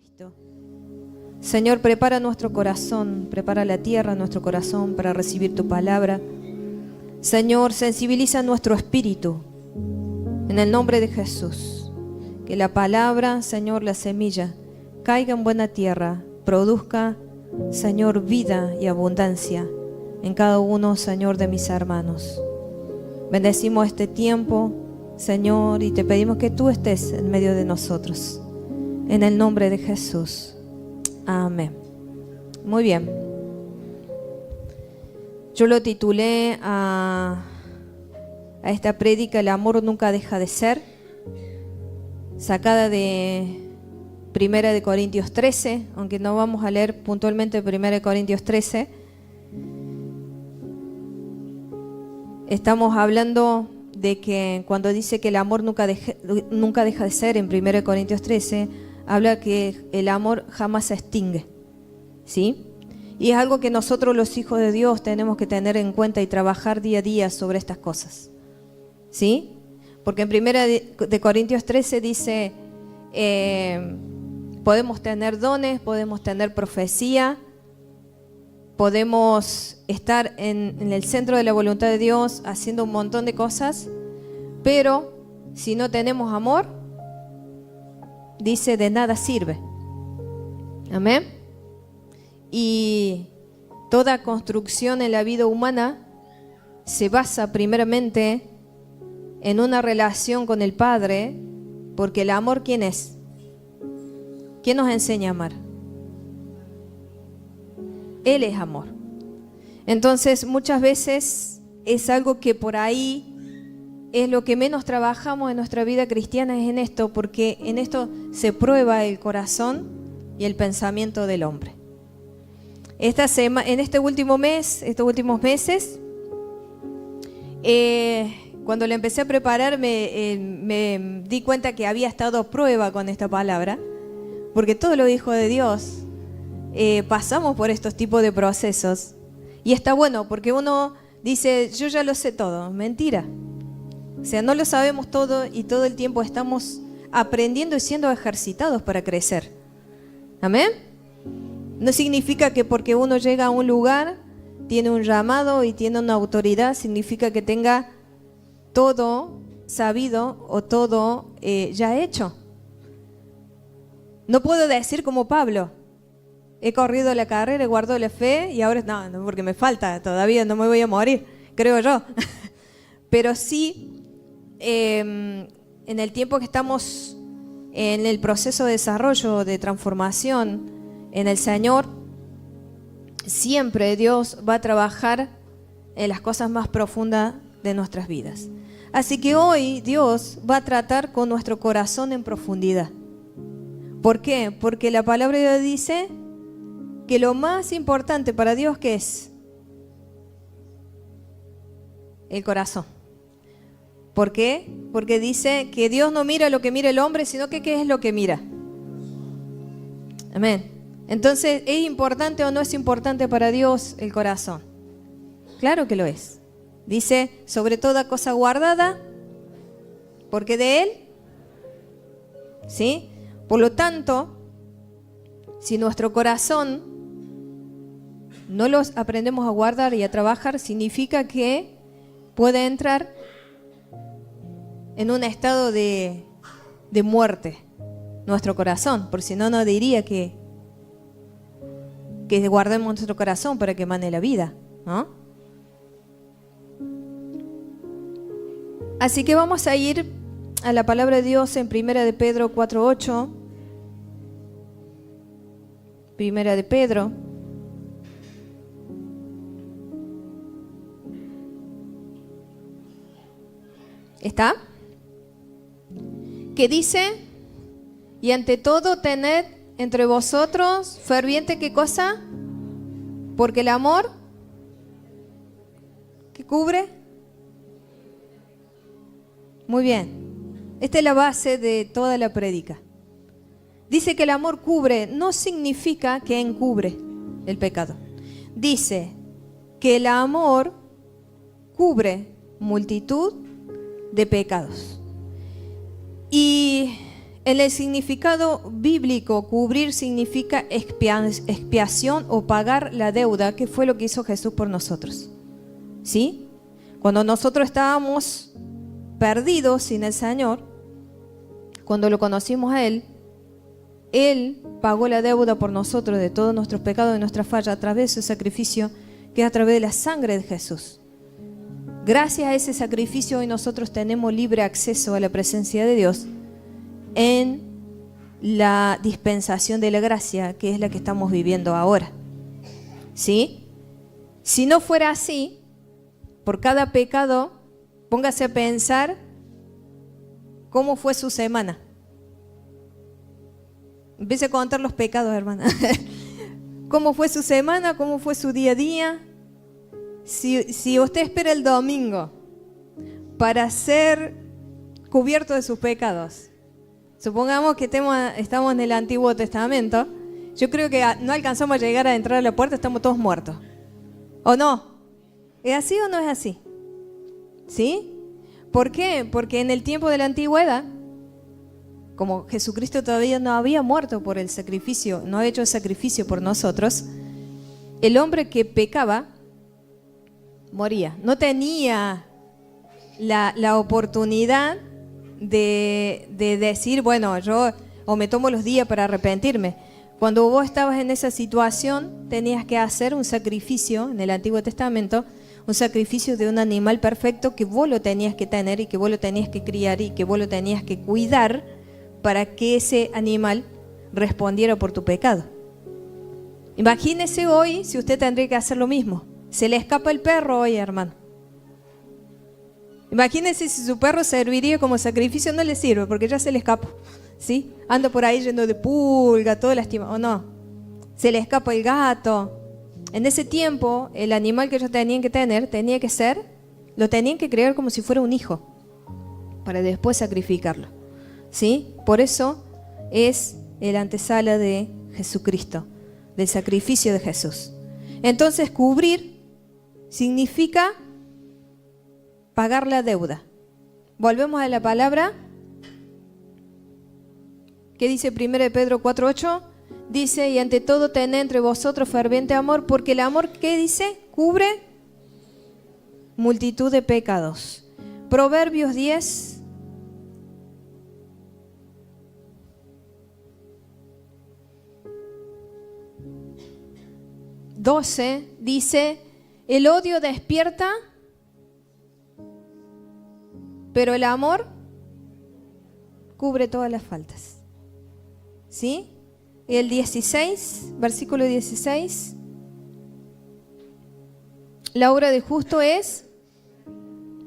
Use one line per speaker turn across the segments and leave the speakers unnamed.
Cristo. Señor, prepara nuestro corazón, prepara la tierra, nuestro corazón para recibir tu palabra. Señor, sensibiliza nuestro espíritu en el nombre de Jesús. Que la palabra, Señor, la semilla, caiga en buena tierra, produzca, Señor, vida y abundancia en cada uno, Señor, de mis hermanos. Bendecimos este tiempo, Señor, y te pedimos que tú estés en medio de nosotros. En el nombre de Jesús. Amén. Muy bien. Yo lo titulé a esta prédica, El amor nunca deja de ser, sacada de 1 de Corintios 13, aunque no vamos a leer puntualmente 1 de Corintios 13. Estamos hablando de que cuando dice que el amor nunca deja de ser, en 1 de Corintios 13, habla que el amor jamás se extingue, ¿sí? Y es algo que nosotros los hijos de Dios tenemos que tener en cuenta y trabajar día a día sobre estas cosas, ¿sí? Porque en 1 de Corintios 13 dice, podemos tener dones, podemos tener profecía, podemos estar en el centro de la voluntad de Dios haciendo un montón de cosas, pero si no tenemos amor, dice, de nada sirve. Amén. Y toda construcción en la vida humana se basa primeramente en una relación con el Padre, porque el amor, ¿quién es? ¿Quién nos enseña a amar? Él es amor. Entonces, muchas veces es algo que por ahí es lo que menos trabajamos en nuestra vida cristiana, es en esto, porque en esto se prueba el corazón y el pensamiento del hombre. En este último mes, estos últimos meses, cuando le empecé a preparar, me di cuenta que había estado a prueba con esta palabra, porque todos los hijos de Dios pasamos por estos tipos de procesos. Y está bueno, porque uno dice, yo ya lo sé todo. Mentira. O sea, no lo sabemos todo y todo el tiempo estamos aprendiendo y siendo ejercitados para crecer. ¿Amén? No significa que porque uno llega a un lugar, tiene un llamado y tiene una autoridad, significa que tenga todo sabido o todo ya hecho. No puedo decir como Pablo, he corrido la carrera, he guardado la fe y ahora no, porque me falta, todavía no me voy a morir, creo yo. Pero sí, en el tiempo que estamos en el proceso de desarrollo, de transformación en el Señor, siempre Dios va a trabajar en las cosas más profundas de nuestras vidas. Así que hoy Dios va a tratar con nuestro corazón en profundidad. ¿Por qué? Porque la palabra de Dios dice que lo más importante para Dios, ¿qué es? El corazón. ¿Por qué? Porque dice que Dios no mira lo que mira el hombre, sino que ¿qué es lo que mira? Amén. Entonces, ¿es importante o no es importante para Dios el corazón? Claro que lo es. Dice, sobre toda cosa guardada, porque de Él, ¿sí? Por lo tanto, si nuestro corazón no los aprendemos a guardar y a trabajar, significa que puede entrar en un estado de muerte nuestro corazón, por si no, no diría que guardemos nuestro corazón para que emane la vida, ¿no? Así que vamos a ir a la palabra de Dios en 1 de Pedro 4:8. 1 de Pedro. ¿Está? Que dice, y ante todo tened entre vosotros ferviente, ¿qué cosa? Porque el amor, ¿qué cubre? Muy bien. Esta es la base de toda la prédica. Dice que el amor cubre, no significa que encubre el pecado. Dice que el amor cubre multitud de pecados. Y En el significado bíblico, cubrir significa expiación o pagar la deuda, que fue lo que hizo Jesús por nosotros. ¿Sí? Cuando nosotros estábamos perdidos sin el Señor, cuando lo conocimos a Él pagó la deuda por nosotros de todos nuestros pecados y nuestras fallas a través de su sacrificio, que es a través de la sangre de Jesús. Gracias a ese sacrificio hoy nosotros tenemos libre acceso a la presencia de Dios en la dispensación de la gracia, que es la que estamos viviendo ahora. ¿Sí? Si no fuera así, por cada pecado, póngase a pensar cómo fue su semana. Empiece a contar los pecados, hermana. ¿Cómo fue su semana? ¿Cómo fue su día a día? Si usted espera el domingo para ser cubierto de sus pecados, supongamos que estamos en el Antiguo Testamento, yo creo que no alcanzamos a llegar a entrar a la puerta, estamos todos muertos. ¿O no? ¿Es así o no es así? ¿Sí? ¿Por qué? Porque en el tiempo de la antigüedad, como Jesucristo todavía no había muerto por el sacrificio, no ha hecho el sacrificio por nosotros, el hombre que pecaba moría. No tenía la oportunidad de decir, bueno, yo o me tomo los días para arrepentirme. Cuando vos estabas en esa situación, tenías que hacer un sacrificio en el Antiguo Testamento, un sacrificio de un animal perfecto que vos lo tenías que tener y que vos lo tenías que criar y que vos lo tenías que cuidar para que ese animal respondiera por tu pecado. Imagínese hoy si usted tendría que hacer lo mismo. Se le escapa el perro hoy, hermano. Imagínese si su perro serviría como sacrificio, no le sirve porque ya se le escapó, ¿sí? Anda por ahí lleno de pulga, todo lastimado, ¿o no? Se le escapa el gato. En ese tiempo, el animal que ellos tenían que tener, lo tenían que criar como si fuera un hijo, para después sacrificarlo, ¿sí? Por eso es el antesala de Jesucristo, del sacrificio de Jesús. Entonces, cubrir significa pagar la deuda. Volvemos a la palabra que dice 1 Pedro 4:8. Dice, y ante todo tened entre vosotros ferviente amor, porque el amor, ¿qué dice? Cubre multitud de pecados. Proverbios 10. Dice, el odio despierta, pero el amor cubre todas las faltas. ¿Sí? Y el 16, versículo 16. La obra del justo es,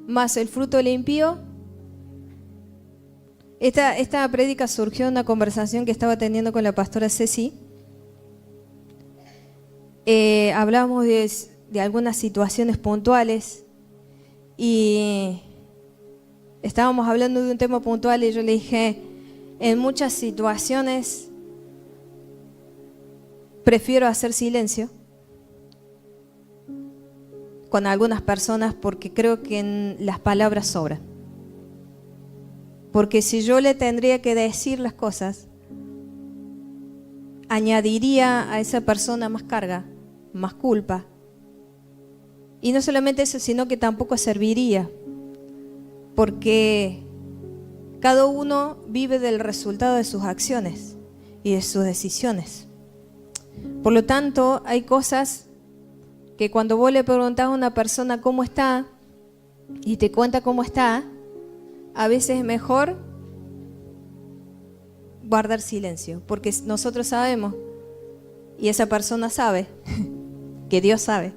mas el fruto del impío. Esta prédica surgió de una conversación que estaba teniendo con la pastora Ceci. Hablamos de algunas situaciones puntuales y estábamos hablando de un tema puntual y yo le dije, en muchas situaciones prefiero hacer silencio con algunas personas porque creo que las palabras sobran. Porque si yo le tendría que decir las cosas, añadiría a esa persona más carga, más culpa. Y no solamente eso, sino que tampoco serviría. Porque cada uno vive del resultado de sus acciones y de sus decisiones. Por lo tanto, hay cosas que cuando vos le preguntás a una persona cómo está y te cuenta cómo está, a veces es mejor guardar silencio, porque nosotros sabemos y esa persona sabe, que Dios sabe,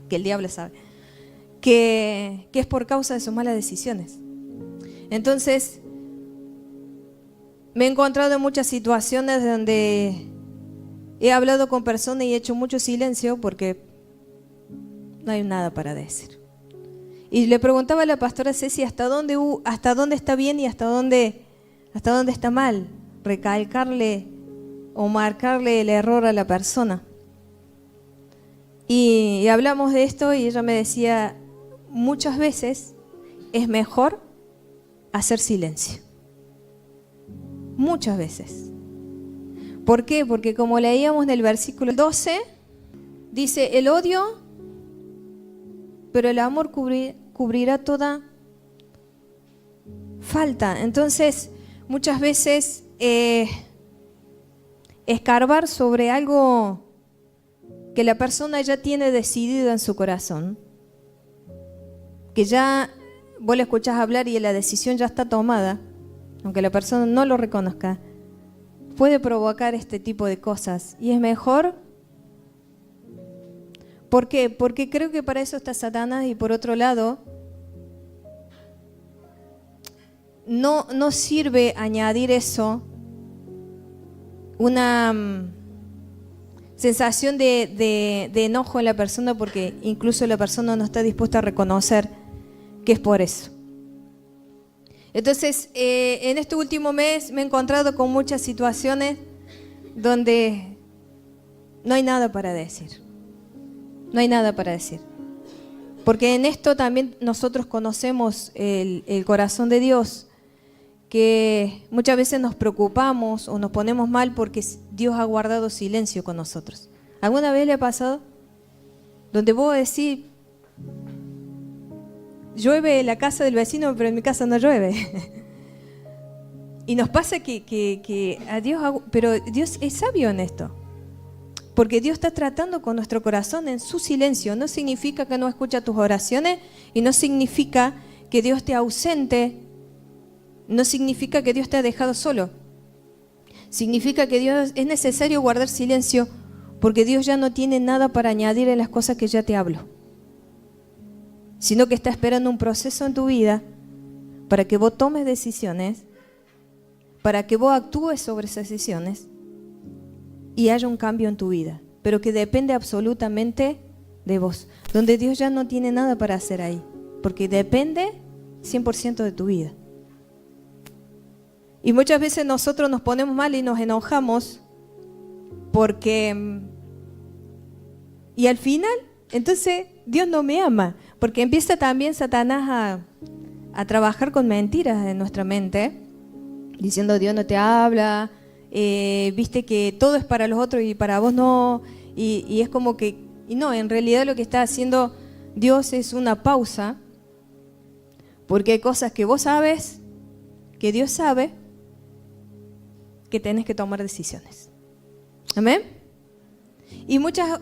que el diablo sabe, que es por causa de sus malas decisiones. Entonces, me he encontrado en muchas situaciones donde he hablado con personas y he hecho mucho silencio porque no hay nada para decir. Y le preguntaba a la pastora Ceci hasta dónde está bien y hasta dónde está mal, recalcarle o marcarle el error a la persona. Y hablamos de esto y ella me decía, muchas veces es mejor hacer silencio. muchas veces. ¿Por qué? Porque como leíamos en el versículo 12, dice, el odio, pero el amor cubrirá toda falta. Entonces, muchas veces escarbar sobre algo que la persona ya tiene decidido en su corazón, que ya vos le escuchás hablar y la decisión ya está tomada, aunque la persona no lo reconozca, puede provocar este tipo de cosas. Y es mejor. ¿Por qué? Porque creo que para eso está Satanás. Y por otro lado, no sirve añadir eso, una sensación de enojo en la persona, porque incluso la persona no está dispuesta a reconocer que es por eso. Entonces, en este último mes me he encontrado con muchas situaciones donde no hay nada para decir. No hay nada para decir. Porque en esto también nosotros conocemos el corazón de Dios, que muchas veces nos preocupamos o nos ponemos mal porque Dios ha guardado silencio con nosotros. ¿Alguna vez le ha pasado? Donde vos decís, llueve en la casa del vecino, pero en mi casa no llueve. Y nos pasa que a Dios, pero Dios es sabio en esto. Porque Dios está tratando con nuestro corazón en su silencio. No significa que no escucha tus oraciones y no significa que Dios te ausente. No significa que Dios te ha dejado solo. Significa que Dios es necesario guardar silencio porque Dios ya no tiene nada para añadir en las cosas que ya te hablo. Sino que está esperando un proceso en tu vida para que vos tomes decisiones, para que vos actúes sobre esas decisiones y haya un cambio en tu vida, pero que depende absolutamente de vos, donde Dios ya no tiene nada para hacer ahí, porque depende 100% de tu vida. Y muchas veces nosotros nos ponemos mal y nos enojamos porque... Y al final, entonces Dios no me ama, porque empieza también Satanás a trabajar con mentiras en nuestra mente, diciendo Dios no te habla, viste que todo es para los otros y para vos no, y es como que, y no, en realidad lo que está haciendo Dios es una pausa, porque hay cosas que vos sabes, que Dios sabe, que tenés que tomar decisiones. ¿Amén? Y muchas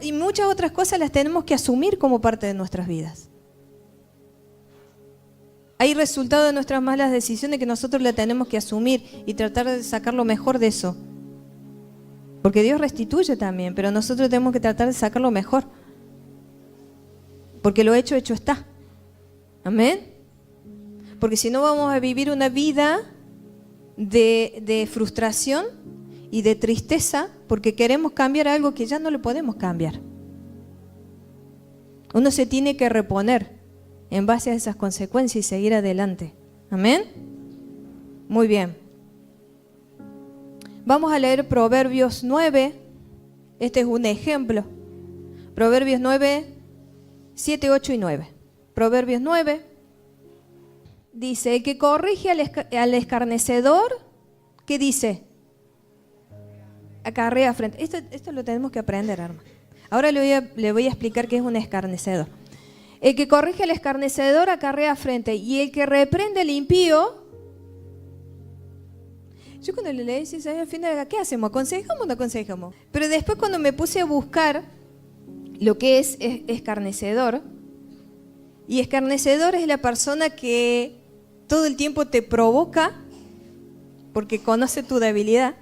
otras cosas las tenemos que asumir como parte de nuestras vidas. Hay resultado de nuestras malas decisiones que nosotros las tenemos que asumir y tratar de sacar lo mejor de eso. Porque Dios restituye también, pero nosotros tenemos que tratar de sacar lo mejor. Porque lo hecho está. Amén. Porque si no vamos a vivir una vida de frustración y de tristeza porque queremos cambiar algo que ya no lo podemos cambiar. Uno se tiene que reponer en base a esas consecuencias y seguir adelante. ¿Amén? Muy bien. Vamos a leer Proverbios 9. Este es un ejemplo. Proverbios 9, 7, 8 y 9. Proverbios 9 dice, el que corrige al escarnecedor, ¿qué dice? Acarrea frente. Esto lo tenemos que aprender, hermano. Ahora le voy a explicar qué es un escarnecedor. El que corrige al escarnecedor acarrea frente, y el que reprende al impío. Yo cuando le leí, al final, ¿qué hacemos? ¿Aconsejamos o no aconsejamos? Pero después cuando me puse a buscar lo que es escarnecedor, y escarnecedor es la persona que todo el tiempo te provoca porque conoce tu debilidad.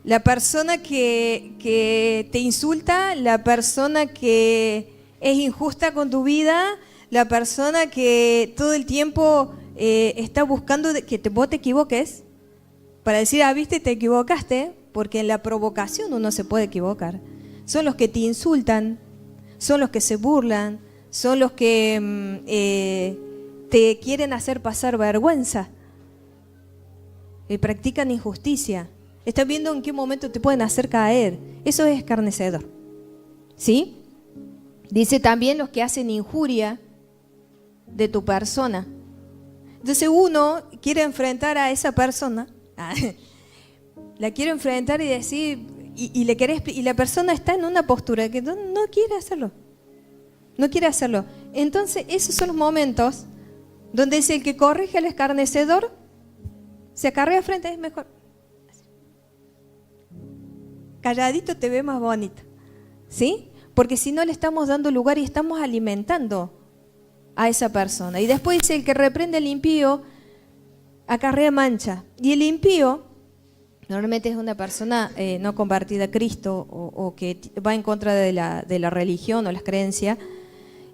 La persona que te insulta, la persona que es injusta con tu vida, la persona que todo el tiempo está buscando que vos te equivoques, para decir, viste, te equivocaste, porque en la provocación uno se puede equivocar. Son los que te insultan, son los que se burlan, son los que te quieren hacer pasar vergüenza, practican injusticia. Estás viendo en qué momento te pueden hacer caer. Eso es escarnecedor. ¿Sí? Dice también los que hacen injuria de tu persona. Entonces uno quiere enfrentar a esa persona, La quiero enfrentar y decir, y la persona está en una postura que no quiere hacerlo. No quiere hacerlo. Entonces, esos son los momentos donde dice el que corrige al escarnecedor, se acarrea frente, es mejor. Calladito te ve más bonito. ¿Sí? Porque si no le estamos dando lugar y estamos alimentando a esa persona. Y después dice, el que reprende al impío, acarrea mancha. Y el impío, normalmente es una persona no convertida a Cristo o que va en contra de la religión o las creencias.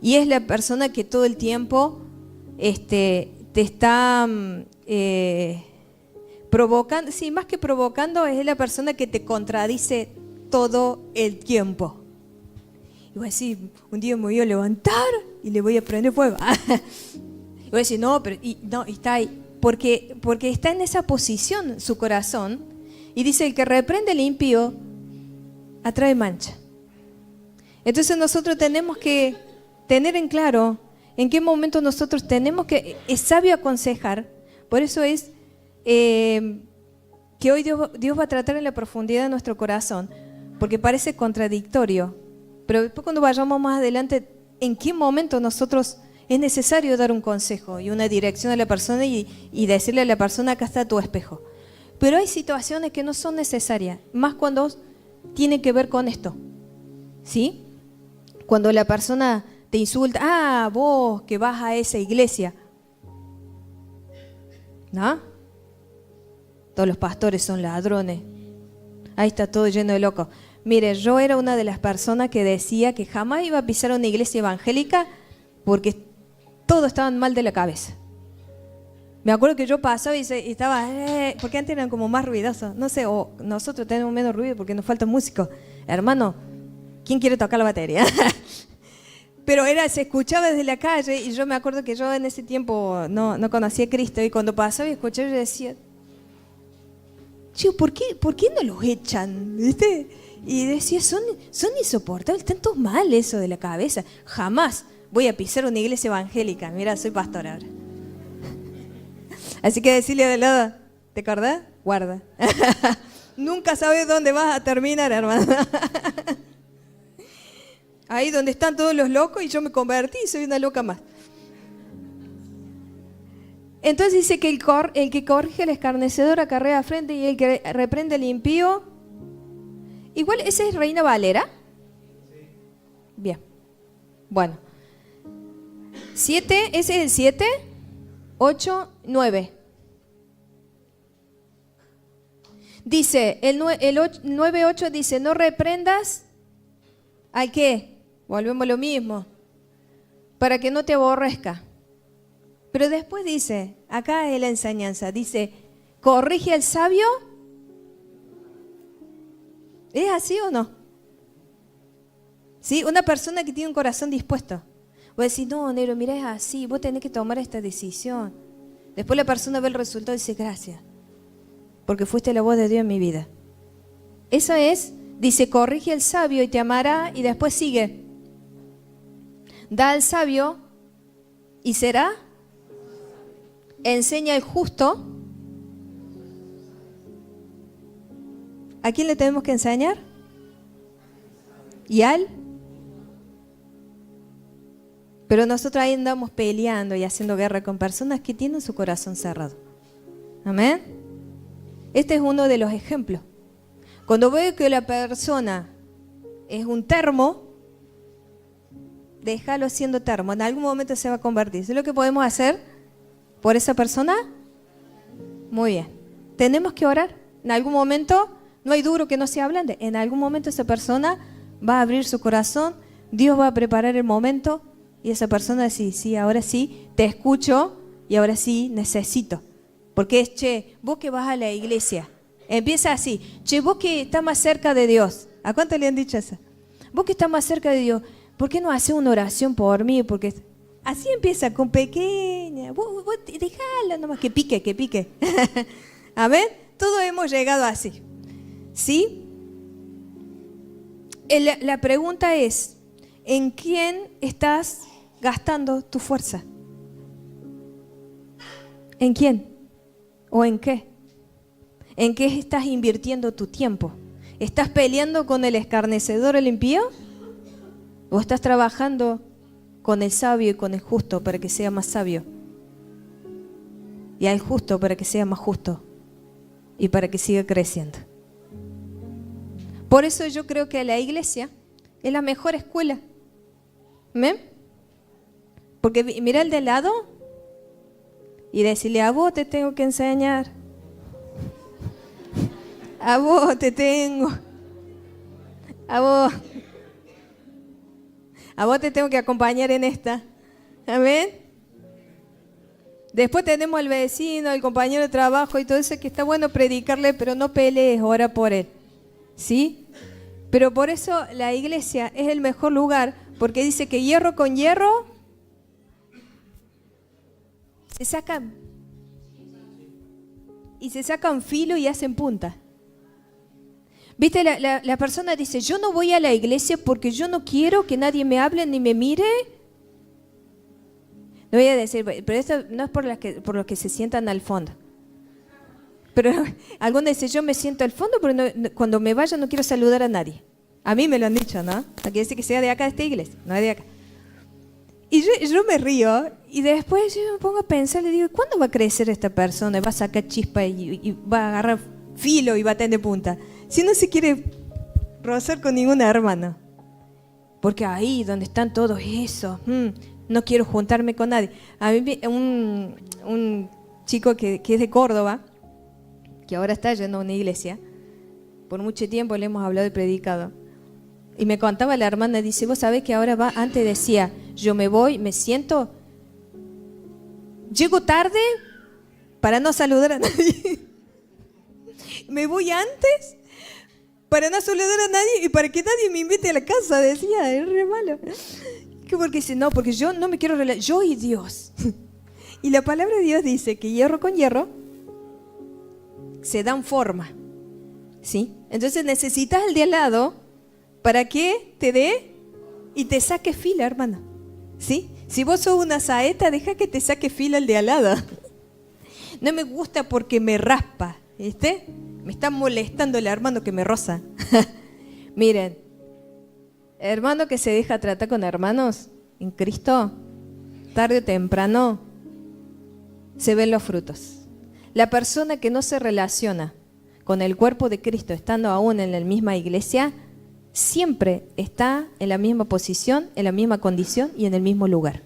Y es la persona que todo el tiempo te está provocando, sí, más que provocando, es la persona que te contradice todo el tiempo. Y voy a decir, un día me voy a levantar y le voy a prender fuego. Y voy a decir, no, pero está ahí. Porque está en esa posición su corazón. Y dice, el que reprende al impío, atrae mancha. Entonces nosotros tenemos que tener en claro en qué momento nosotros tenemos que, es sabio aconsejar. Por eso es que hoy Dios va a tratar en la profundidad de nuestro corazón, porque parece contradictorio, pero después cuando vayamos más adelante, en qué momento nosotros es necesario dar un consejo y una dirección a la persona y decirle a la persona, acá está tu espejo. Pero hay situaciones que no son necesarias, más cuando tiene que ver con esto, ¿sí? Cuando la persona te insulta, vos que vas a esa iglesia, ¿no? Todos los pastores son ladrones. Ahí está todo lleno de locos. Mire, yo era una de las personas que decía que jamás iba a pisar una iglesia evangélica porque todos estaban mal de la cabeza. Me acuerdo que yo pasaba y estaba, porque antes eran como más ruidosos. No sé, o nosotros tenemos menos ruido porque nos faltan músicos. Hermano, ¿quién quiere tocar la batería? Pero se escuchaba desde la calle y yo me acuerdo que yo en ese tiempo no conocía a Cristo y cuando pasaba y escuchaba yo decía, chico, ¿por qué no los echan? ¿Viste? Y decía, son insoportables, están todos mal eso de la cabeza. Jamás voy a pisar una iglesia evangélica. Mira, soy pastora ahora. Así que decirle de lado, ¿te acordás? Guarda. Nunca sabes dónde vas a terminar, hermano. Ahí donde están todos los locos y yo me convertí y soy una loca más. Entonces dice que el que corrige al escarnecedor acarrea frente y el que reprende al impío. Igual, ¿ese es Reina Valera? Sí. Bien. Bueno. 7, ese es el 7, 8, 9. Dice, el 9:8 dice, no reprendas al qué. Volvemos a lo mismo. Para que no te aborrezca. Pero después dice, acá es la enseñanza, dice, corrige al sabio. ¿Es así o no? ¿Sí? Una persona que tiene un corazón dispuesto. Voy a decir, no, negro, mira, es así, vos tenés que tomar esta decisión. Después la persona ve el resultado y dice, gracias, porque fuiste la voz de Dios en mi vida. Eso es, dice, corrige al sabio y te amará, y después sigue. Da al sabio y será. Enseña al justo. ¿A quién le tenemos que enseñar? ¿Y al? Pero nosotros ahí andamos peleando y haciendo guerra con personas que tienen su corazón cerrado. Amén. Este es uno de los ejemplos. Cuando veo que la persona es un termo, déjalo siendo termo. En algún momento se va a convertir. ¿Es lo que podemos hacer por esa persona? Muy bien. Tenemos que orar. En algún momento, no hay duro que no se ablande. En algún momento esa persona va a abrir su corazón. Dios va a preparar el momento. Y esa persona dice, sí, ahora sí, te escucho y ahora sí necesito. Porque es, che, vos que vas a la iglesia, empieza así, che, vos que estás más cerca de Dios. ¿A cuánto le han dicho eso? Vos que estás más cerca de Dios, ¿por qué no haces una oración por mí? Porque así empieza, con pequeña, vos dejala nomás, que pique. Amén. Todos hemos llegado así. ¿Sí? La pregunta es, ¿en quién estás gastando tu fuerza? ¿En quién? ¿O en qué? ¿En qué estás invirtiendo tu tiempo? ¿Estás peleando con el escarnecedor, el impío? ¿O estás trabajando con el sabio y con el justo para que sea más sabio? Y al justo para que sea más justo y para que siga creciendo. Por eso yo creo que la iglesia es la mejor escuela. ¿Amén? Porque mira el de lado y decirle: a vos te tengo que enseñar. A vos te tengo. A vos te tengo que acompañar en esta. Amén. Después tenemos al vecino, al compañero de trabajo y todo eso, que está bueno predicarle, pero no pelees, ora por él. ¿Sí? Pero por eso la iglesia es el mejor lugar, porque dice que hierro con hierro se sacan. Y se sacan filo y hacen punta. ¿Viste? La persona dice: yo no voy a la iglesia porque yo no quiero que nadie me hable ni me mire. No voy a decir, pero esto no es por los que se sientan al fondo. Pero algunos dicen: yo me siento al fondo, pero cuando me vaya no quiero saludar a nadie. A mí me lo han dicho, ¿no? No quiere decir que sea de acá de esta iglesia, no es de acá. Y yo me río y después yo me pongo a pensar, le digo: ¿cuándo va a crecer esta persona? Va a sacar chispa y va a agarrar filo y va a tener punta. Si no se quiere rozar con ninguna hermana. Porque ahí donde están todos esos, no quiero juntarme con nadie. A mí un chico que es de Córdoba, que ahora está yendo a una iglesia, por mucho tiempo le hemos hablado y predicado. Y me contaba la hermana, dice: vos sabés que ahora va, antes decía, yo me voy, me siento, llego tarde para no saludar a nadie. Me voy antes para no saludar a nadie y para que nadie me invite a la casa, decía, es re malo. Porque dice: no, porque yo no me quiero relacionar, yo y Dios. Y la palabra de Dios dice que hierro con hierro se dan forma, ¿sí? Entonces necesitas al de al lado para que te dé y te saque fila, hermano, ¿sí? Si vos sos una saeta, deja que te saque fila el de al lado. No me gusta porque me raspa, ¿viste? Me está molestando el hermano que me roza. Miren, hermano que se deja tratar con hermanos en Cristo, tarde o temprano se ven los frutos. La persona que no se relaciona con el cuerpo de Cristo, estando aún en la misma iglesia, siempre está en la misma posición, en la misma condición y en el mismo lugar.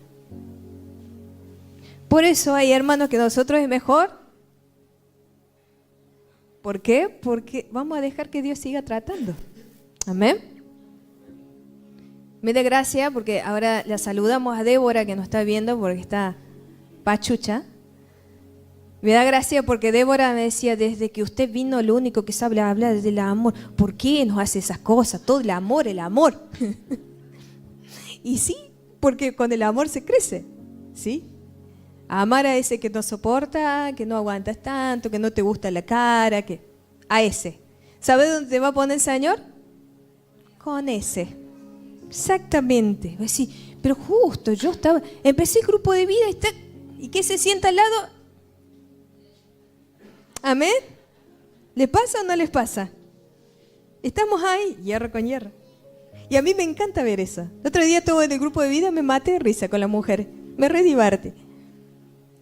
Por eso hay hermanos que nosotros es mejor. ¿Por qué? Porque vamos a dejar que Dios siga tratando. Amén. Me da gracia porque ahora la saludamos a Débora, que nos está viendo porque está pachucha. Me da gracia porque Débora me decía: desde que usted vino lo único que sabe hablar es del amor. ¿Por qué nos hace esas cosas? Todo el amor, el amor. Y sí, porque con el amor se crece, ¿sí? Amar a ese que no soporta, que no aguantas tanto, que no te gusta la cara, a ese. ¿Sabes dónde te va a poner el Señor? Con ese. Exactamente. Va a decir: pero justo, empecé el grupo de vida y que se sienta al lado. ¿Amén? ¿Le pasa o no les pasa? Estamos ahí, hierro con hierro. Y a mí me encanta ver eso. El otro día estuve en el grupo de vida, me maté de risa con las mujeres. Me re diverte.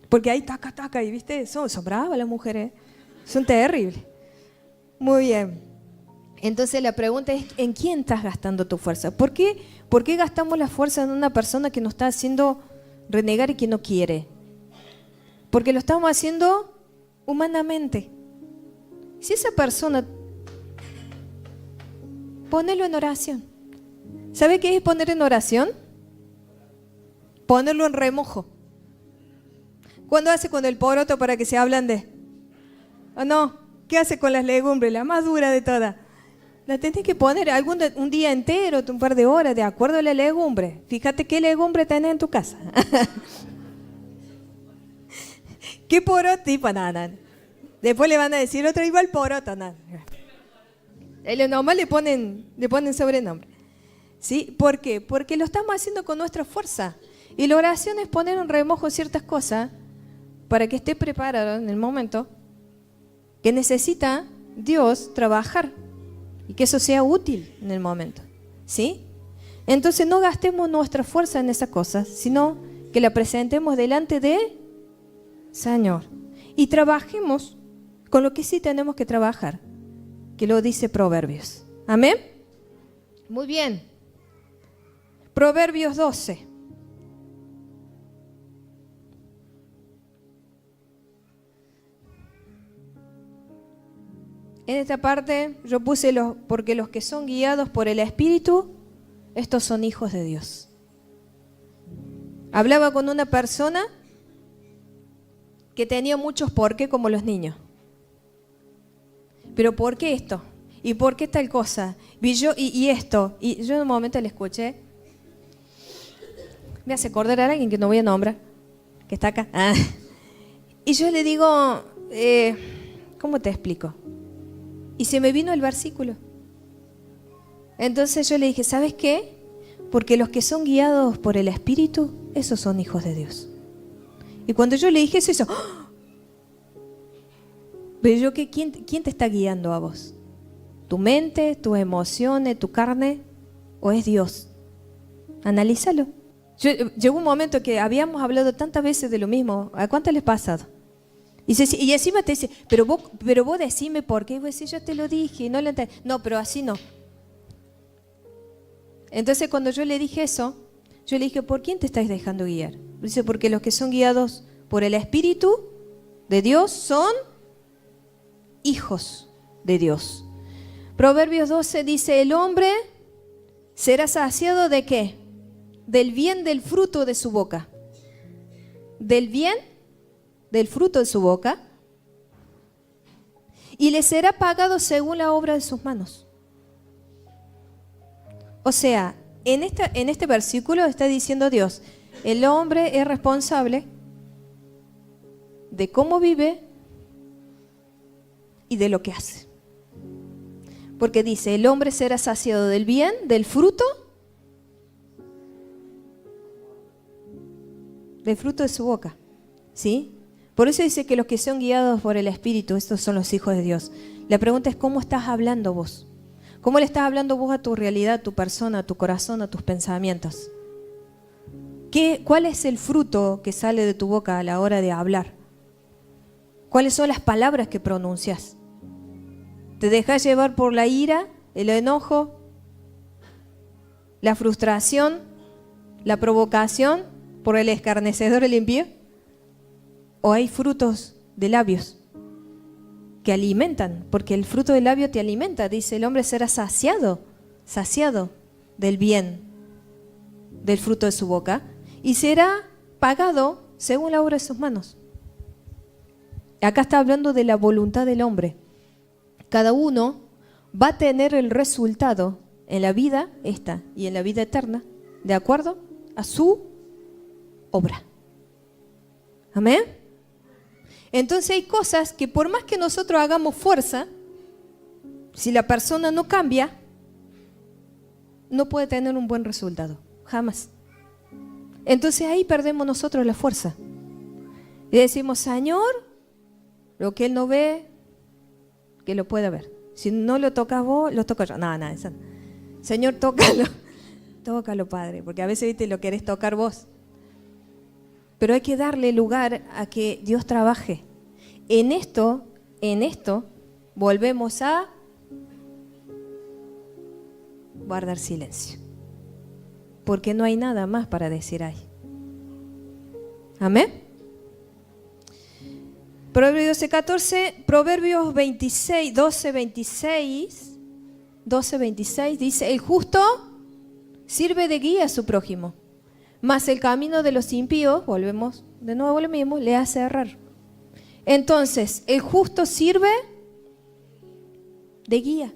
Porque ahí taca, y viste, son bravas las mujeres. Son terribles. Muy bien. Entonces la pregunta es: ¿en quién estás gastando tu fuerza? ¿Por qué gastamos la fuerza en una persona que nos está haciendo renegar y que no quiere? Porque lo estamos haciendo humanamente. Si esa persona, ponelo en oración. ¿Sabe qué es poner en oración? Ponerlo en remojo. ¿Cuándo hace con el poroto para que se hablan de? ¿O no? ¿Qué hace con las legumbres? La más dura de todas. La tenés que poner un día entero, un par de horas, de acuerdo a la legumbre. Fíjate qué legumbre tenés en tu casa. ¿Qué poroto? Tipo, nada. Después le van a decir otro igual poroto, nada. Nomás le ponen sobrenombre. ¿Sí? ¿Por qué? Porque lo estamos haciendo con nuestra fuerza. Y la oración es poner en remojo ciertas cosas para que esté preparado en el momento que necesita Dios trabajar y que eso sea útil en el momento, ¿sí? Entonces no gastemos nuestra fuerza en esas cosas, sino que la presentemos delante de Señor y trabajemos con lo que sí tenemos que trabajar, que lo dice Proverbios. Amén. Muy bien. Proverbios 12. En esta parte yo puse porque los que son guiados por el Espíritu, estos son hijos de Dios. Hablaba con una persona que tenía muchos por qué como los niños. Pero ¿por qué esto? ¿Y por qué tal cosa? Y esto. Y yo en un momento le escuché. Me hace acordar a alguien que no voy a nombrar, que está acá. Ah. Y yo le digo, ¿cómo te explico? Y se me vino el versículo. Entonces yo le dije, ¿sabes qué? Porque los que son guiados por el Espíritu, esos son hijos de Dios. Y cuando yo le dije eso, hizo, ¡oh! Pero yo, ¿quién te está guiando a vos? ¿Tu mente, tus emociones, tu carne? ¿O es Dios? Analízalo. Llegó un momento que habíamos hablado tantas veces de lo mismo. ¿A cuánto les ha pasado? Y encima te dice, pero vos decime por qué. Y vos decís, yo te lo dije y no lo entendí. No, pero así no. Entonces cuando yo le dije eso, yo le dije, ¿por quién te estáis dejando guiar? Dice, porque los que son guiados por el Espíritu de Dios son hijos de Dios. Proverbios 12 dice, el hombre será saciado ¿de qué? Del bien del fruto de su boca. Del bien del fruto de su boca, y le será pagado según la obra de sus manos. O sea, en este versículo está diciendo Dios, el hombre es responsable de cómo vive y de lo que hace. Porque dice, el hombre será saciado del bien, del fruto de su boca, ¿sí? Por eso dice que los que son guiados por el Espíritu, estos son los hijos de Dios. La pregunta es, ¿cómo estás hablando vos? ¿Cómo le estás hablando vos a tu realidad, a tu persona, a tu corazón, a tus pensamientos? ¿Cuál es el fruto que sale de tu boca a la hora de hablar? ¿Cuáles son las palabras que pronuncias? ¿Te dejas llevar por la ira, el enojo, la frustración, la provocación, por el escarnecedor, el impío? ¿O hay frutos de labios que alimentan? Porque el fruto del labio te alimenta. Dice, el hombre será saciado del bien del fruto de su boca y será pagado según la obra de sus manos. Acá está hablando de la voluntad del hombre. Cada uno va a tener el resultado en la vida esta y en la vida eterna de acuerdo a su obra. Amén. Entonces hay cosas que por más que nosotros hagamos fuerza, si la persona no cambia, no puede tener un buen resultado, jamás. Entonces ahí perdemos nosotros la fuerza. Y decimos, Señor, lo que Él no ve, que lo pueda ver. Si no lo tocas vos, lo toco yo. No, eso no. Señor, tócalo. Tócalo, Padre, porque a veces, viste, lo querés tocar vos. Pero hay que darle lugar a que Dios trabaje. En esto, volvemos a guardar silencio. Porque no hay nada más para decir ahí. Amén. Proverbios 12:14, Proverbios 12:26 dice, el justo sirve de guía a su prójimo, mas el camino de los impíos, volvemos de nuevo a lo mismo, le hace errar. Entonces, el justo sirve de guía.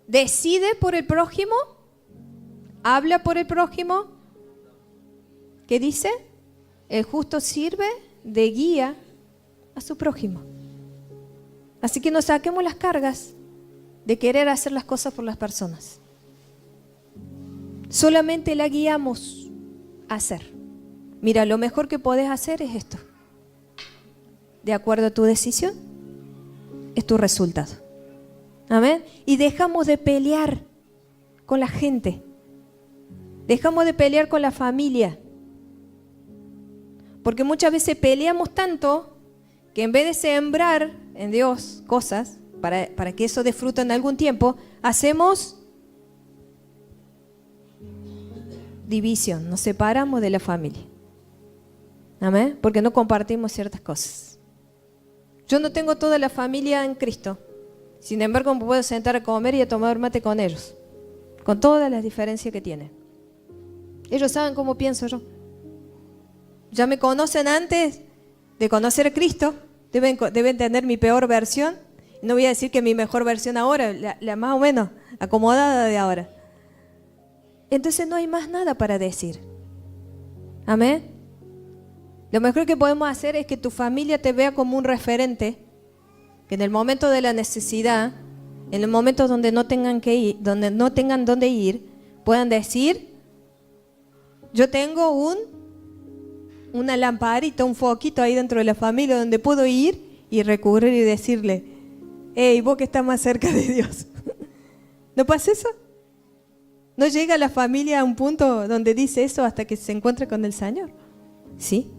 Decide por el prójimo, habla por el prójimo. ¿Qué dice? El justo sirve de guía a su prójimo. Así que nos saquemos las cargas de querer hacer las cosas por las personas. Solamente la guiamos a hacer. Mira, lo mejor que podés hacer es esto. de acuerdo a tu decisión, es tu resultado. Amén. Y dejamos de pelear con la gente. Dejamos de pelear con la familia. Porque muchas veces peleamos tanto que en vez de sembrar en Dios cosas para que eso dé fruto en algún tiempo, hacemos división, nos separamos de la familia. Amén. Porque no compartimos ciertas cosas. Yo no tengo toda la familia en Cristo. Sin embargo, me puedo sentar a comer y a tomar mate con ellos, con todas las diferencias que tienen. Ellos saben cómo pienso yo. Ya me conocen antes de conocer a Cristo. Deben tener mi peor versión. No voy a decir que mi mejor versión ahora, la más o menos acomodada de ahora. Entonces no hay más nada para decir. Amén. Lo mejor que podemos hacer es que tu familia te vea como un referente, que en el momento de la necesidad, en el momento donde no tengan que ir, donde no tengan dónde ir, puedan decir: yo tengo una lamparita, un foquito ahí dentro de la familia donde puedo ir y recurrir y decirle: hey, vos que estás más cerca de Dios. ¿No pasa eso? ¿No llega la familia a un punto donde dice eso hasta que se encuentra con el Señor? ¿Sí?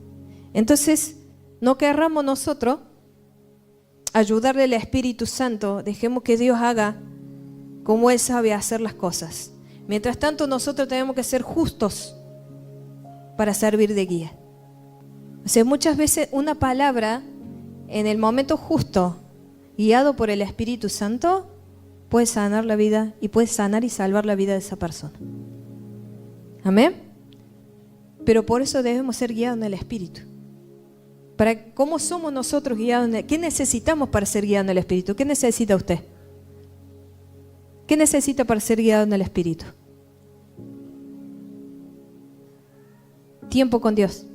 Entonces, no querramos nosotros ayudarle al Espíritu Santo, dejemos que Dios haga como Él sabe hacer las cosas. Mientras tanto, nosotros tenemos que ser justos para servir de guía. O sea, muchas veces una palabra en el momento justo, guiado por el Espíritu Santo, puede sanar la vida y puede sanar y salvar la vida de esa persona. Amén. Pero por eso debemos ser guiados en el Espíritu. ¿Cómo somos nosotros guiados? ¿Qué necesitamos para ser guiados en el Espíritu? ¿Qué necesita usted? ¿Qué necesita para ser guiado en el Espíritu? Tiempo con Dios.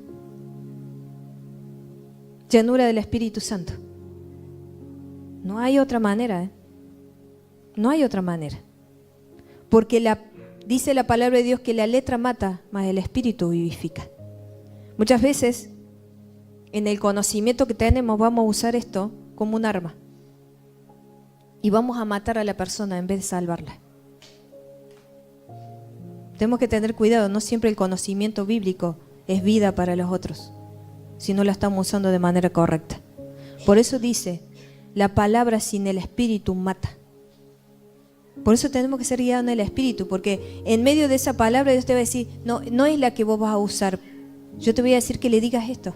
Llenura del Espíritu Santo. No hay otra manera, ¿eh? No hay otra manera. Porque dice la palabra de Dios que la letra mata, mas el Espíritu vivifica. Muchas veces, en el conocimiento que tenemos, vamos a usar esto como un arma. Y vamos a matar a la persona en vez de salvarla. Tenemos que tener cuidado, no siempre el conocimiento bíblico es vida para los otros, si no la estamos usando de manera correcta. Por eso dice, la palabra sin el Espíritu mata. Por eso tenemos que ser guiados en el Espíritu, porque en medio de esa palabra Dios te va a decir, no es la que vos vas a usar. Yo te voy a decir que le digas esto.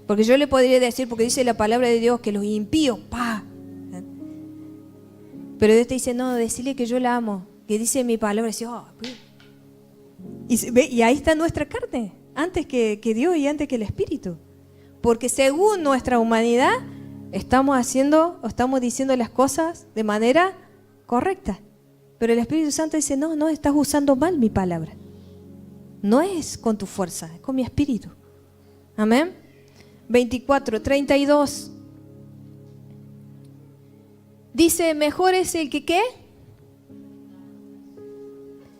Porque yo le podría decir, porque dice la palabra de Dios que los impíos, pero Dios te dice, no, decirle que yo la amo, que dice mi palabra, dice, y ahí está nuestra carne, antes que Dios y antes que el Espíritu. Porque según nuestra humanidad, estamos diciendo las cosas de manera correcta. Pero el Espíritu Santo dice, no, estás usando mal mi palabra. No es con tu fuerza, es con mi Espíritu. Amén. 24:32. Dice, mejor es el que ¿qué?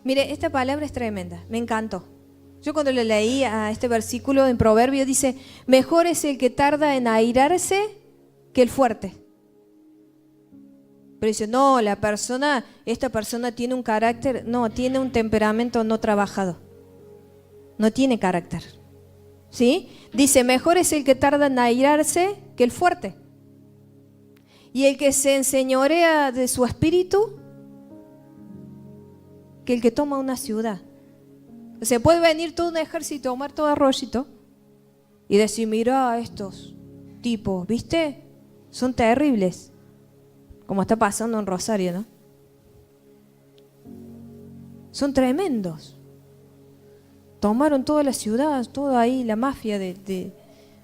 Mire, esta palabra es tremenda, me encantó. Yo cuando le leí a este versículo en Proverbios dice, mejor es el que tarda en airarse que el fuerte. Pero dice, no, esta persona tiene un carácter, no, tiene un temperamento no trabajado. No tiene carácter. ¿Sí? Dice, mejor es el que tarda en airarse que el fuerte. Y el que se enseñorea de su espíritu que el que toma una ciudad. Se puede venir todo un ejército, tomar todo arroyito y decir, mira estos tipos, ¿viste? Son terribles. Como está pasando en Rosario, ¿no? Son tremendos. Tomaron toda la ciudad, toda ahí la mafia de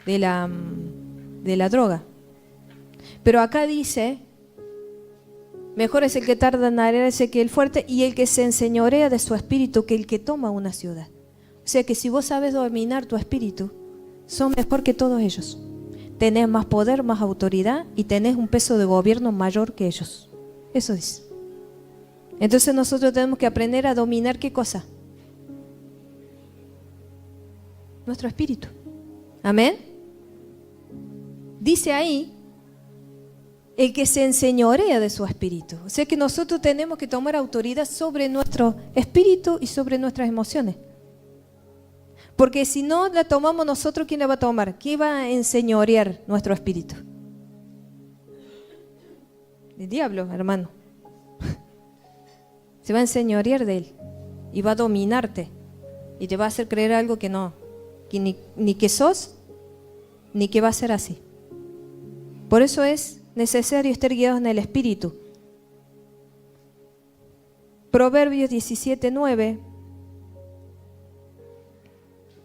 la droga. Pero acá dice, mejor es el que tarda en airarse que el fuerte, y el que se enseñorea de su espíritu que el que toma una ciudad. O sea que si vos sabes dominar tu espíritu, sos mejor que todos ellos. Tenés más poder, más autoridad y tenés un peso de gobierno mayor que ellos. Eso dice. Entonces nosotros tenemos que aprender a dominar ¿qué cosa? Nuestro espíritu. Amén. dice ahí, el que se enseñorea de su espíritu. O sea que nosotros tenemos que tomar autoridad sobre nuestro espíritu y sobre nuestras emociones. Porque si no la tomamos nosotros, ¿quién la va a tomar? ¿Quién va a enseñorear nuestro espíritu? El diablo, hermano. Se va a enseñorear de él y va a dominarte y te va a hacer creer algo que no, que ni que sos, ni que va a ser así. Por eso es necesario estar guiados en el espíritu. Proverbios 17:9,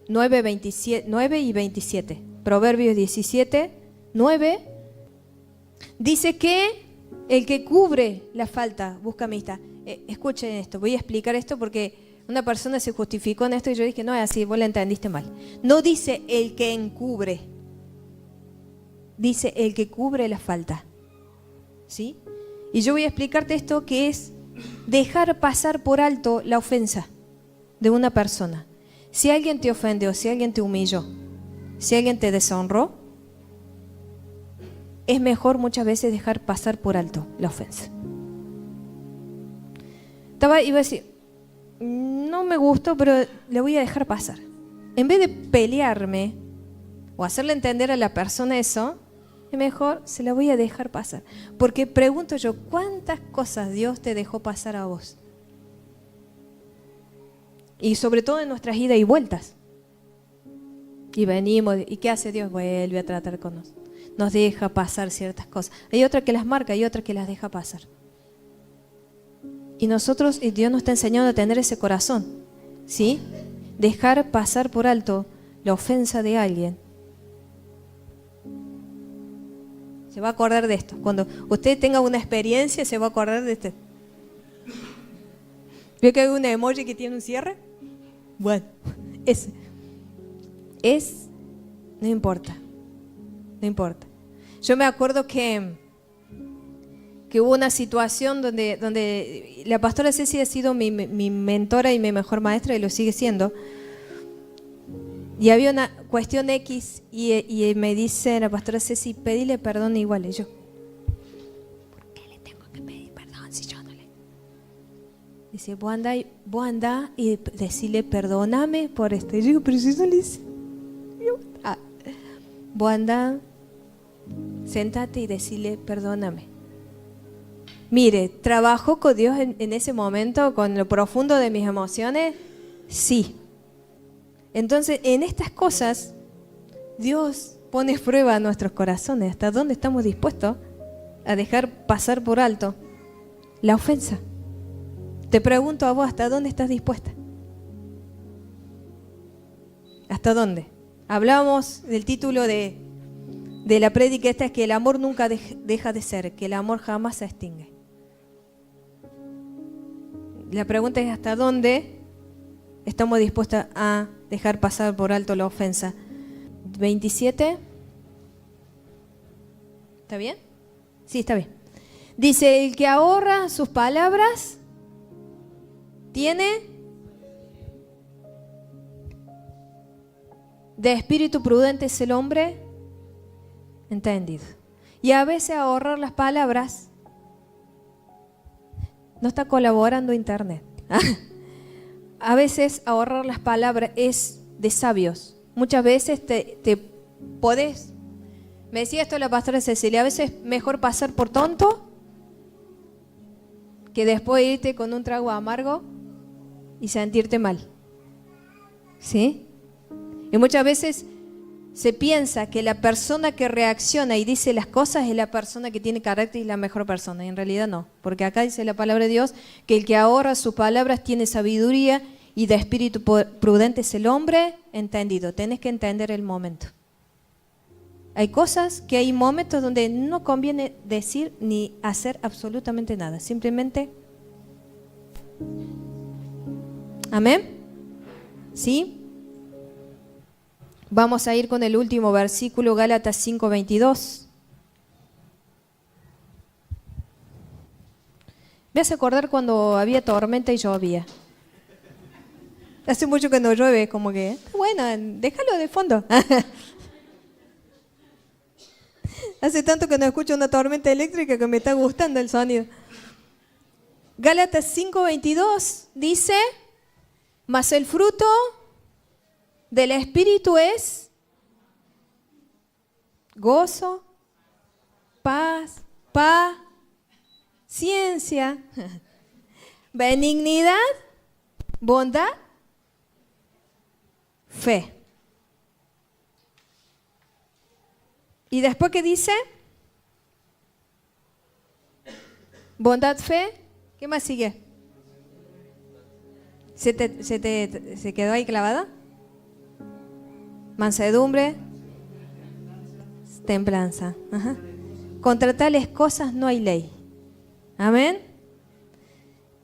9 y 27. Proverbios 17:9 dice que el que cubre la falta busca amistad. Escuchen esto, voy a explicar esto porque una persona se justificó en esto y yo dije, no es así, vos la entendiste mal. No dice el que encubre, dice el que cubre la falta. ¿Sí? Y yo voy a explicarte esto, que es dejar pasar por alto la ofensa de una persona. Si alguien te ofendió, si alguien te humilló, si alguien te deshonró, es mejor muchas veces dejar pasar por alto la ofensa. Iba a decir, no me gustó, pero le voy a dejar pasar. En vez de pelearme o hacerle entender a la persona eso, es mejor se la voy a dejar pasar. Porque pregunto yo, ¿cuántas cosas Dios te dejó pasar a vos? Y sobre todo en nuestras idas y vueltas. Y venimos, ¿y qué hace Dios? Vuelve a tratar con nosotros. Nos deja pasar ciertas cosas. Hay otra que las marca y otra que las deja pasar. Y nosotros, y Dios nos está enseñando a tener ese corazón, ¿sí? Dejar pasar por alto la ofensa de alguien. Se va a acordar de esto. Cuando usted tenga una experiencia, se va a acordar de esto. ¿Ve que hay un emoji que tiene un cierre? Bueno, ese. No importa. No importa. Yo me acuerdo que hubo una situación donde la pastora Ceci ha sido mi mentora y mi mejor maestra y lo sigue siendo. Y había una cuestión X y me dice la pastora Ceci, pedile perdón igual. Y yo, ¿por qué le tengo que pedir perdón si yo no le...? Dice, vos andá y decirle perdóname por esto. Y yo digo, pero si no le hice. Vos andá, sentate y decirle perdóname. Mire, ¿trabajó con Dios en ese momento, con lo profundo de mis emociones? Sí. Entonces, en estas cosas, Dios pone prueba a nuestros corazones. ¿Hasta dónde estamos dispuestos a dejar pasar por alto la ofensa? Te pregunto a vos, ¿hasta dónde estás dispuesta? ¿Hasta dónde? Hablábamos del título de la prédica esta, es que el amor nunca deja de ser, que el amor jamás se extingue. La pregunta es ¿hasta dónde estamos dispuestos a dejar pasar por alto la ofensa? 27. ¿Está bien? Sí, está bien. Dice, el que ahorra sus palabras tiene de espíritu prudente es el hombre entendido. Y a veces ahorrar las palabras no está colaborando internet. A veces ahorrar las palabras es de sabios. Muchas veces te podés, me decía esto la pastora Cecilia, a veces es mejor pasar por tonto que después irte con un trago amargo y sentirte mal. ¿Sí? Y muchas veces se piensa que la persona que reacciona y dice las cosas es la persona que tiene carácter y la mejor persona. Y en realidad no. Porque acá dice la palabra de Dios que el que ahorra sus palabras tiene sabiduría y de espíritu prudente es el hombre entendido. Tenés que entender el momento. Hay cosas que hay momentos donde no conviene decir ni hacer absolutamente nada. Simplemente... ¿Amén? ¿Sí? Vamos a ir con el último versículo, Gálatas 5:22. Me hace acordar cuando había tormenta y llovía. Hace mucho que no llueve, como que, bueno, déjalo de fondo. Hace tanto que no escucho una tormenta eléctrica que me está gustando el sonido. Gálatas 5:22 dice, mas el fruto del Espíritu es gozo, paz, paciencia, benignidad, bondad, fe. Y después, ¿qué dice? Bondad, fe. ¿Qué más sigue? ¿Se quedó ahí clavada? Mansedumbre, templanza. Ajá. Contra tales cosas no hay ley. Amén.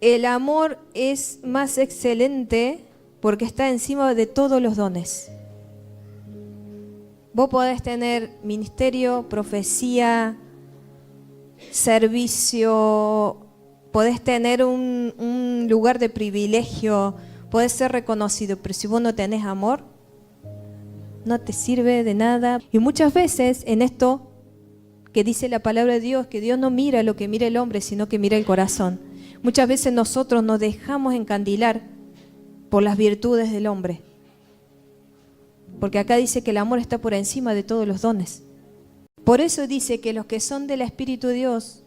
El amor es más excelente porque está encima de todos los dones. Vos podés tener ministerio, profecía, servicio, podés tener un lugar de privilegio, podés ser reconocido, pero si vos no tenés amor, no te sirve de nada. Y muchas veces en esto que dice la palabra de Dios, que Dios no mira lo que mira el hombre, sino que mira el corazón. Muchas veces nosotros nos dejamos encandilar por las virtudes del hombre. Porque acá dice que el amor está por encima de todos los dones. Por eso dice que los que son del Espíritu de Dios,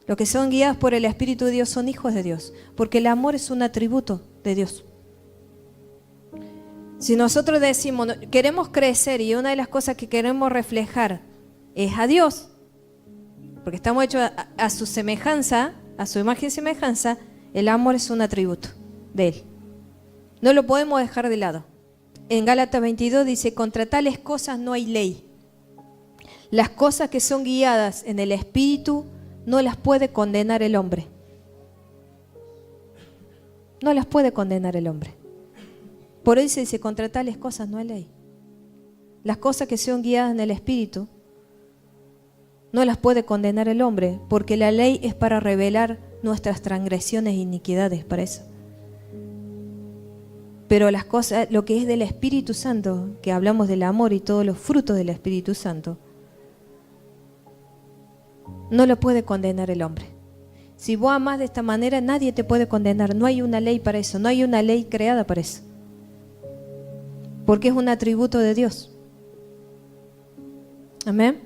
los que son guiados por el Espíritu de Dios son hijos de Dios. Porque el amor es un atributo de Dios. Si nosotros decimos, queremos crecer y una de las cosas que queremos reflejar es a Dios, porque estamos hechos a su semejanza, a su imagen y semejanza, el amor es un atributo de Él. No lo podemos dejar de lado. En Gálatas 22 dice, contra tales cosas no hay ley. Las cosas que son guiadas en el Espíritu no las puede condenar el hombre. No las puede condenar el hombre. Por eso dice, contra tales cosas no hay ley. Las cosas que son guiadas en el Espíritu no las puede condenar el hombre, porque la ley es para revelar nuestras transgresiones e iniquidades, para eso. Pero las cosas, lo que es del Espíritu Santo, que hablamos del amor y todos los frutos del Espíritu Santo, no lo puede condenar el hombre. Si vos amás de esta manera, nadie te puede condenar. No hay una ley para eso, no hay una ley creada para eso. Porque es un atributo de Dios. Amén.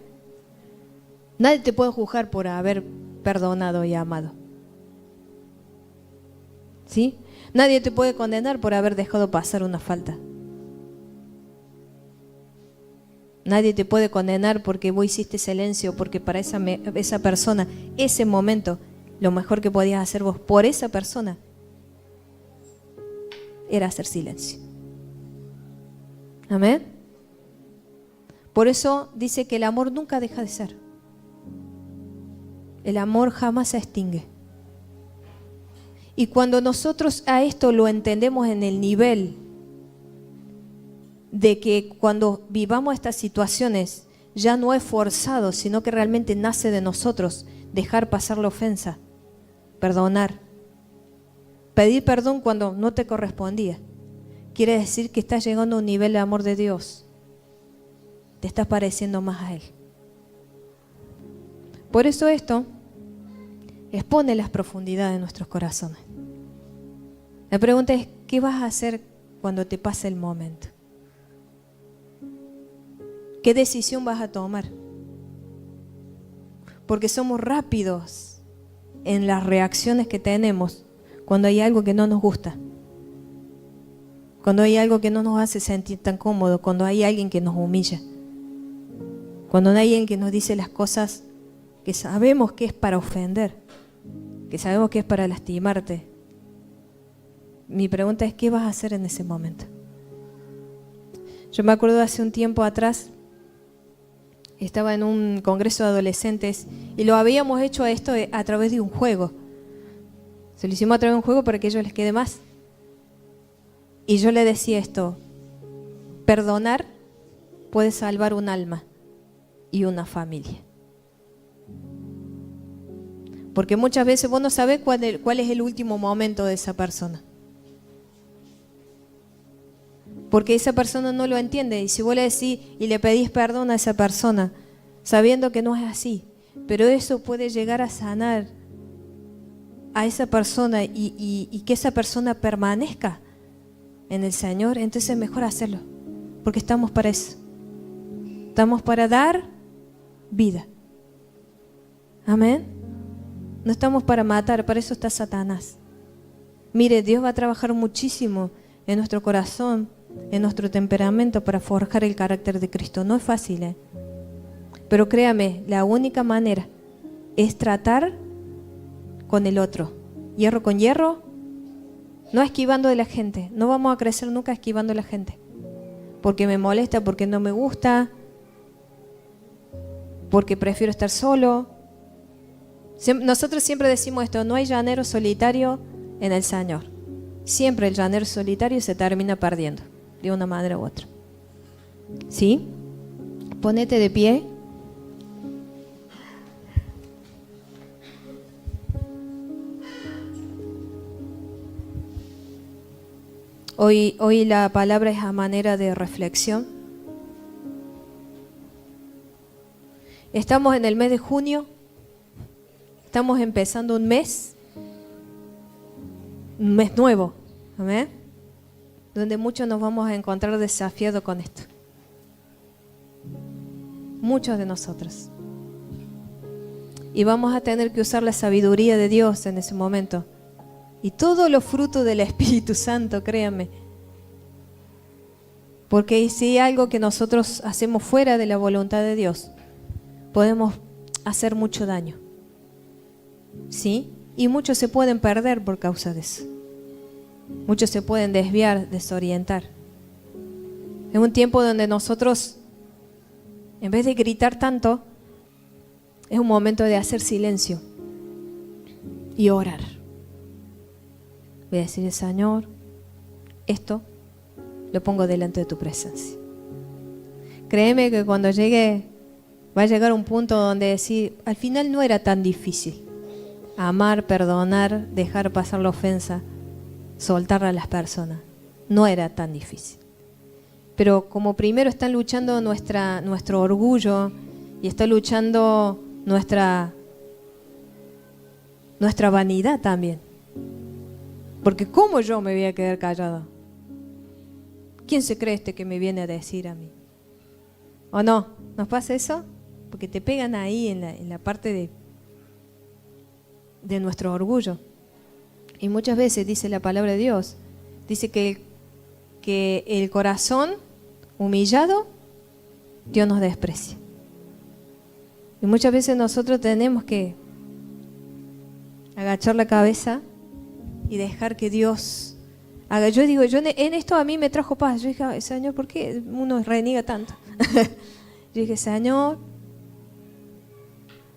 Nadie te puede juzgar por haber perdonado y amado. ¿Sí? Nadie te puede condenar por haber dejado pasar una falta. Nadie te puede condenar porque vos hiciste silencio, porque para esa persona, ese momento, lo mejor que podías hacer vos por esa persona era hacer silencio. Amén. Por eso dice que el amor nunca deja de ser. El amor jamás se extingue. Y cuando nosotros a esto lo entendemos en el nivel de que cuando vivamos estas situaciones ya no es forzado, sino que realmente nace de nosotros dejar pasar la ofensa, perdonar, pedir perdón cuando no te correspondía, quiere decir que estás llegando a un nivel de amor de Dios, te estás pareciendo más a Él. Por eso esto expone las profundidades de nuestros corazones. La pregunta es, ¿qué vas a hacer cuando te pase el momento? ¿Qué decisión vas a tomar? Porque somos rápidos en las reacciones que tenemos cuando hay algo que no nos gusta, cuando hay algo que no nos hace sentir tan cómodo, cuando hay alguien que nos humilla, cuando hay alguien que nos dice las cosas que sabemos que es para ofender, que sabemos que es para lastimarte. Mi pregunta es, ¿qué vas a hacer en ese momento? Yo me acuerdo hace un tiempo atrás, estaba en un congreso de adolescentes y lo habíamos hecho a esto a través de un juego. Se lo hicimos a través de un juego para que a ellos les quede más. Y yo le decía esto, perdonar puede salvar un alma y una familia. Porque muchas veces vos no sabés cuál es el último momento de esa persona. Porque esa persona no lo entiende. Y si vos le decís y le pedís perdón a esa persona, sabiendo que no es así, pero eso puede llegar a sanar a esa persona y que esa persona permanezca en el Señor, entonces es mejor hacerlo, porque estamos para eso. Estamos para dar vida. Amén. No estamos para matar, para eso está Satanás. Mire, Dios va a trabajar muchísimo en nuestro corazón, en nuestro temperamento para forjar el carácter de Cristo. No es fácil, ¿eh? Pero créame, la única manera es tratar con el otro. Hierro con hierro, no esquivando de la gente. No vamos a crecer nunca esquivando de la gente. Porque me molesta, porque no me gusta, porque prefiero estar solo. Nosotros siempre decimos esto, no hay llanero solitario en el Señor. Siempre el llanero solitario se termina perdiendo, de una manera u otra. ¿Sí? Ponete de pie. Hoy la palabra es a manera de reflexión. Estamos en el mes de junio. Estamos empezando un mes nuevo, ¿amén? Donde muchos nos vamos a encontrar desafiados con esto. Muchos de nosotros. Y vamos a tener que usar la sabiduría de Dios en ese momento. Y todos los frutos del Espíritu Santo, créanme. Porque si hay algo que nosotros hacemos fuera de la voluntad de Dios, podemos hacer mucho daño. ¿Sí? Y muchos se pueden perder por causa de eso. Muchos se pueden desviar, desorientar. Es un tiempo donde nosotros, en vez de gritar tanto, es un momento de hacer silencio y orar. Voy a decirle, Señor, esto lo pongo delante de tu presencia. Créeme que cuando llegue, va a llegar un punto donde decir, al final no era tan difícil. Amar, perdonar, dejar pasar la ofensa, soltar a las personas. No era tan difícil. Pero como primero están luchando nuestro orgullo y está luchando nuestra vanidad también. Porque ¿cómo yo me voy a quedar callado? ¿Quién se cree que me viene a decir a mí? ¿O no? ¿Nos pasa eso? Porque te pegan ahí en la parte de nuestro orgullo. Y muchas veces dice la palabra de Dios, dice que el corazón humillado, Dios nos desprecia. Y muchas veces nosotros tenemos que agachar la cabeza y dejar que Dios haga. Yo digo, en esto a mí me trajo paz. Yo dije, Señor, ¿por qué uno reniega tanto? Yo dije, Señor,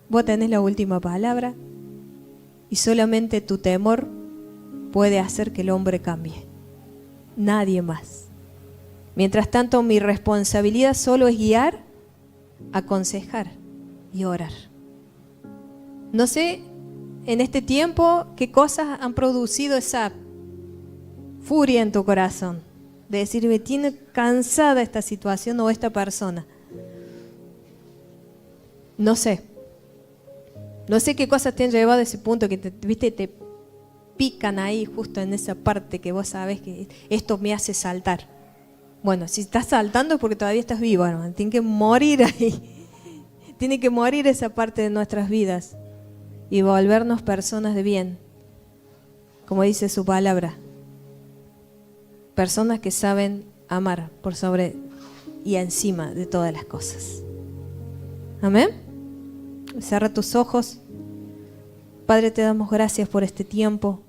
vos tenés la última palabra y solamente tu temor puede hacer que el hombre cambie. Nadie más. Mientras tanto, mi responsabilidad solo es guiar, aconsejar y orar. No sé en este tiempo qué cosas han producido esa furia en tu corazón. De decir, me tiene cansada esta situación o esta persona. No sé. No sé qué cosas te han llevado a ese punto que te pican ahí justo en esa parte que vos sabés que esto me hace saltar. Bueno, si estás saltando es porque todavía estás vivo, hermano. Tiene que morir ahí. Tiene que morir esa parte de nuestras vidas y volvernos personas de bien, como dice su palabra. Personas que saben amar por sobre y encima de todas las cosas. Amén. Cierra tus ojos. Padre, te damos gracias por este tiempo.